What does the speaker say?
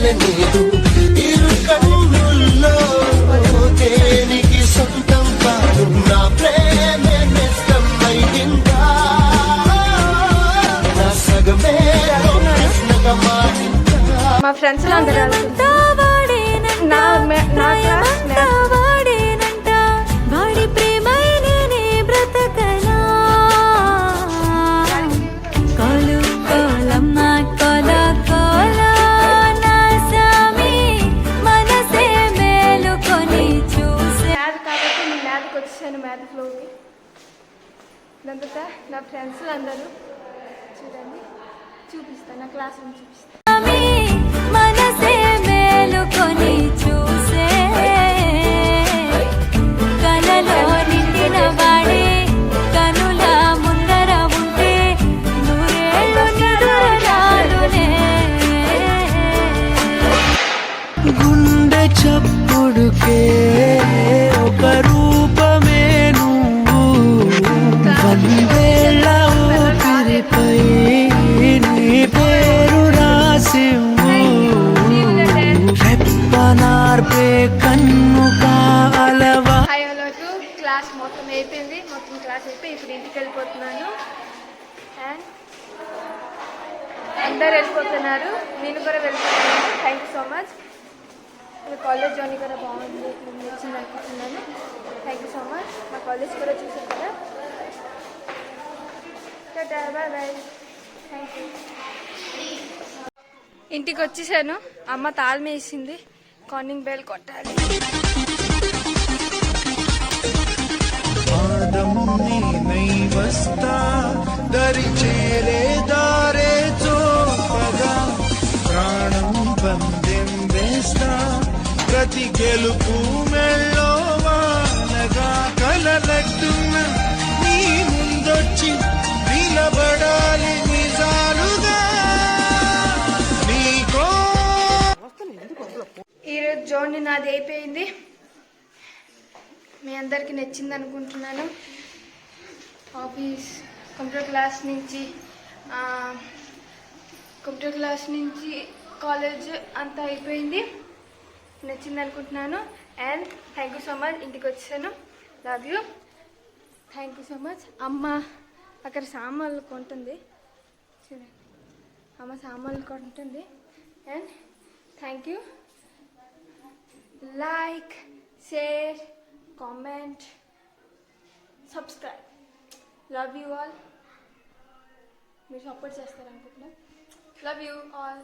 లేదు ఇరు కన్నుల్లో దేనికి సొంతం కాదు నా ప్రేమే నిష్టం అయిందా నా సగమే కృష్ణగా మారిందా. మా ఫ్రెండ్స్ అందరూ నా క్లాస్ మ్యాథ్స్లోకి దాని తర్వాత నా ఫ్రెండ్స్ అందరూ చూడండి చూపిస్తాను నా క్లాస్ రూమ్ చూపిస్తాను. గుండె చప్పుడుకే ఒక రూపమే నువ్వు వందేళ్ళ ఊపిరిపై నీ పేరు రాసివ్వు రెప్పనార్పే కన్ను కాలవా. క్లాస్ మొత్తం అయిపోయింది. మొత్తం క్లాస్ అయిపోయి ఇప్పుడు ఇంటికి వెళ్ళిపోతున్నాను. అండ్ అందరు వెళ్ళిపోతున్నారు, నేను కూడా వెళ్ళిపోతున్నాను. Thank you so much. మీ కాలేజ్ జర్నీ కూడా బాగుంది, నేను నచ్చింది అనుకుంటున్నాను. Thank you so much. మా కాలేజ్ కూడా చూసాను కదా. Bye bye. Thank you. ఇంటికి వచ్చేసాను. అమ్మ తాళం వేసింది, కాలింగ్ బెల్ కొట్టాలి. దరి చేరే దారే చోపగా ప్రాణం పందెం వేస్తా ప్రతి గెలుపు మెళ్ళో వానగా కలలెత్తున్న నీ ముందొచ్చి నిలబడాలి నిజాలుగా నీకో. ఈరోజు జర్నీ నాది అయిపోయింది. మీ అందరికీ నచ్చింది అనుకుంటున్నాను. ఆఫీస్ కంప్యూటర్ క్లాస్ నుంచి కాలేజ్ అంతా అయిపోయింది. నచ్చింది అనుకుంటున్నాను. And thank you so much. ఇంటికి వచ్చాను. Love you. Thank you so much. అమ్మ అక్కడ సామాన్లు కొంటుంది చూడండి, అమ్మ సామాన్లు కొంటుంది. And thank you. Like, share, comment, subscribe. Love you all. మీరు సపోర్ట్ చేస్తారనుకుంటున్నా. Love you all.